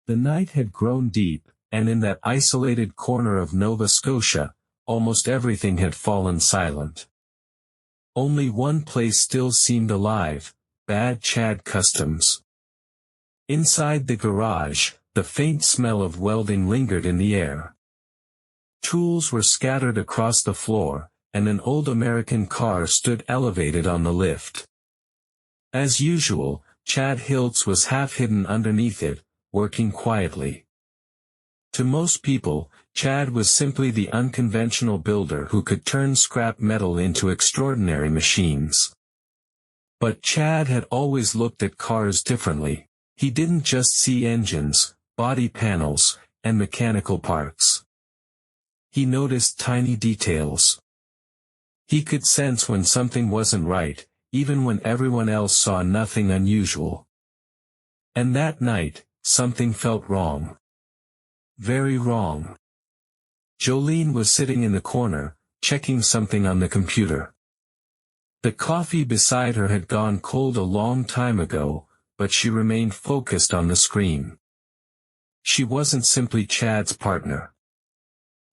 The night had grown deep, and in that isolated corner of Nova Scotia, almost everything had fallen silent. Only one place still seemed alive, Bad Chad Customs. Inside the garage, the faint smell of welding lingered in the air. Tools were scattered across the floor, and an old American car stood elevated on the lift. As usual, Chad Hiltz was half hidden underneath it, working quietly. To most people, Chad was simply the unconventional builder who could turn scrap metal into extraordinary machines. But Chad had always looked at cars differently. He didn't just see engines, body panels, and mechanical parts. He noticed tiny details. He could sense when something wasn't right, even when everyone else saw nothing unusual. And that night, something felt wrong. Very wrong. Jolene was sitting in the corner, checking something on the computer. The coffee beside her had gone cold a long time ago, but she remained focused on the screen. She wasn't simply Chad's partner.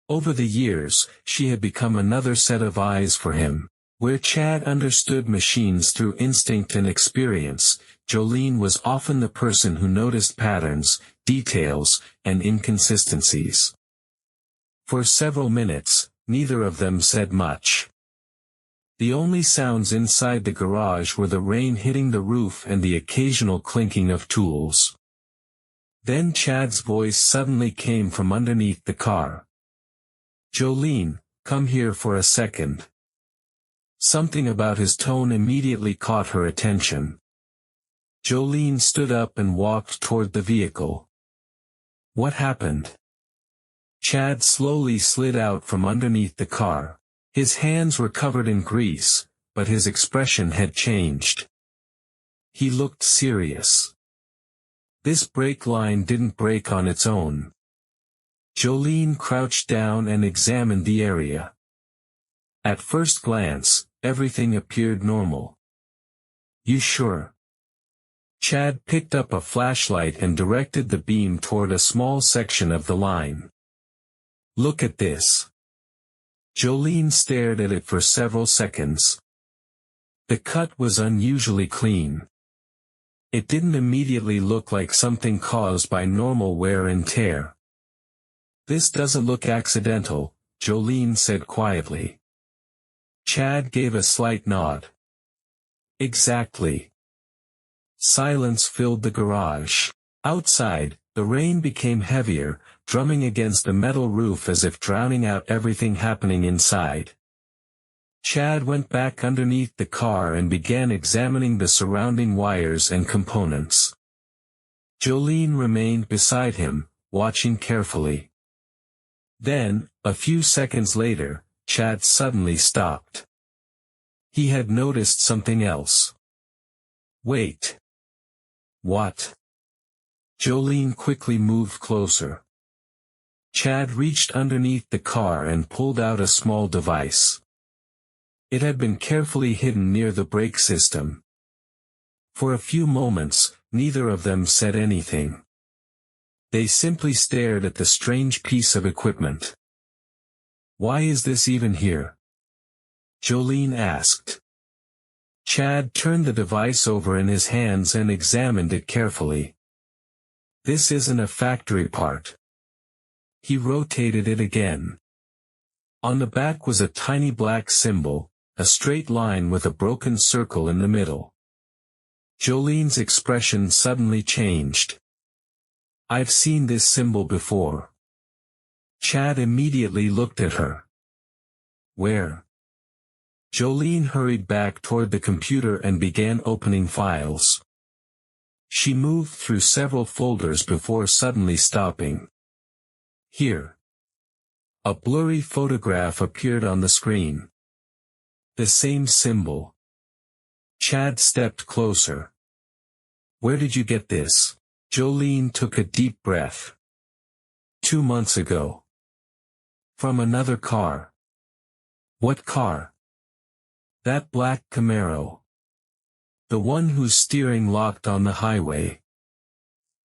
Over the years, she had become another set of eyes for him. Where Chad understood machines through instinct and experience, Jolene was often the person who noticed patterns, details, and inconsistencies. For several minutes, neither of them said much. The only sounds inside the garage were the rain hitting the roof and the occasional clinking of tools. Then Chad's voice suddenly came from underneath the car. "Jolene, come here for a second." Something about his tone immediately caught her attention. Jolene stood up and walked toward the vehicle. What happened? Chad slowly slid out from underneath the car. His hands were covered in grease, but his expression had changed. He looked serious. This brake line didn't break on its own. Jolene crouched down and examined the area. At first glance, everything appeared normal. "You sure?" Chad picked up a flashlight and directed the beam toward a small section of the line. "Look at this." Jolene stared at it for several seconds. The cut was unusually clean. It didn't immediately look like something caused by normal wear and tear. "This doesn't look accidental," Jolene said quietly. Chad gave a slight nod. "Exactly." Silence filled the garage. Outside, the rain became heavier, drumming against the metal roof as if drowning out everything happening inside. Chad went back underneath the car and began examining the surrounding wires and components. Jolene remained beside him, watching carefully. Then, a few seconds later, Chad suddenly stopped. He had noticed something else. "Wait." "What?" Jolene quickly moved closer. Chad reached underneath the car and pulled out a small device. It had been carefully hidden near the brake system. For a few moments, neither of them said anything. They simply stared at the strange piece of equipment. "Why is this even here?" Jolene asked. Chad turned the device over in his hands and examined it carefully. "This isn't a factory part." He rotated it again. On the back was a tiny black symbol, a straight line with a broken circle in the middle. Jolene's expression suddenly changed. "I've seen this symbol before." Chad immediately looked at her. "Where?" Jolene hurried back toward the computer and began opening files. She moved through several folders before suddenly stopping. "Here." A blurry photograph appeared on the screen. The same symbol. Chad stepped closer. "Where did you get this?" Jolene took a deep breath. 2 months ago. From another car." "What car?" "That black Camaro. The one whose steering locked on the highway."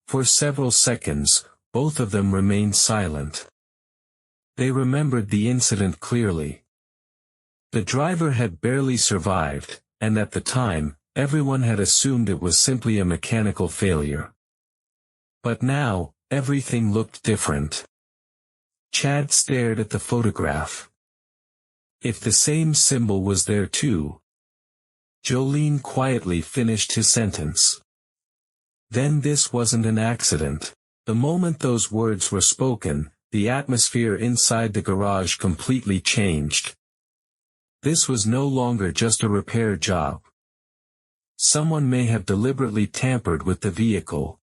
For several seconds, both of them remained silent. They remembered the incident clearly. The driver had barely survived, and at the time, everyone had assumed it was simply a mechanical failure. But now, everything looked different. Chad stared at the photograph. If the same symbol was there too. Jolene quietly finished his sentence. Then this wasn't an accident. The moment those words were spoken, the atmosphere inside the garage completely changed. This was no longer just a repair job. Someone may have deliberately tampered with the vehicle.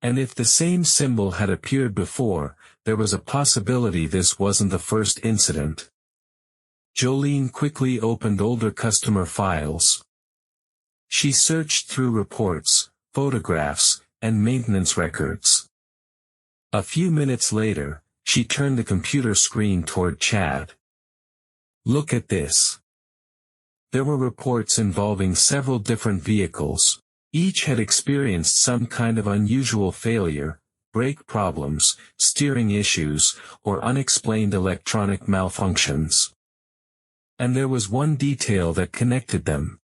And if the same symbol had appeared before, there was a possibility this wasn't the first incident. Jolene quickly opened older customer files. She searched through reports, photographs, and maintenance records. A few minutes later, she turned the computer screen toward Chad. Look at this. There were reports involving several different vehicles. Each had experienced some kind of unusual failure, brake problems, steering issues, or unexplained electronic malfunctions. And there was one detail that connected them.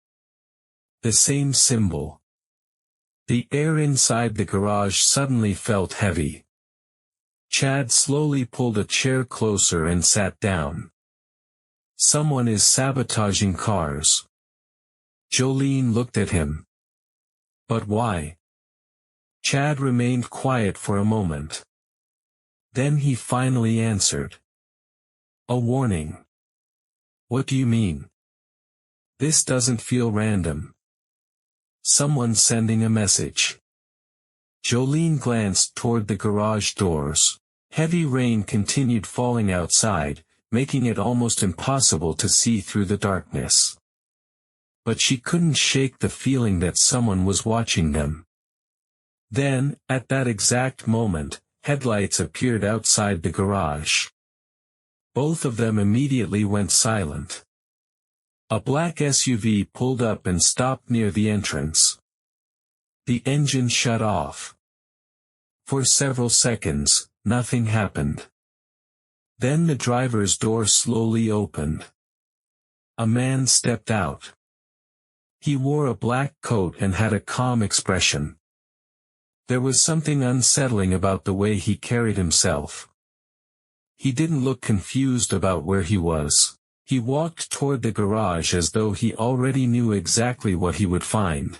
The same symbol. The air inside the garage suddenly felt heavy. Chad slowly pulled a chair closer and sat down. Someone is sabotaging cars. Jolene looked at him. But why? Chad remained quiet for a moment. Then he finally answered. A warning. What do you mean? This doesn't feel random. Someone's sending a message. Jolene glanced toward the garage doors. Heavy rain continued falling outside, making it almost impossible to see through the darkness. But she couldn't shake the feeling that someone was watching them. Then, at that exact moment, headlights appeared outside the garage. Both of them immediately went silent. A black SUV pulled up and stopped near the entrance. The engine shut off. For several seconds, nothing happened. Then the driver's door slowly opened. A man stepped out. He wore a black coat and had a calm expression. There was something unsettling about the way he carried himself. He didn't look confused about where he was. He walked toward the garage as though he already knew exactly what he would find.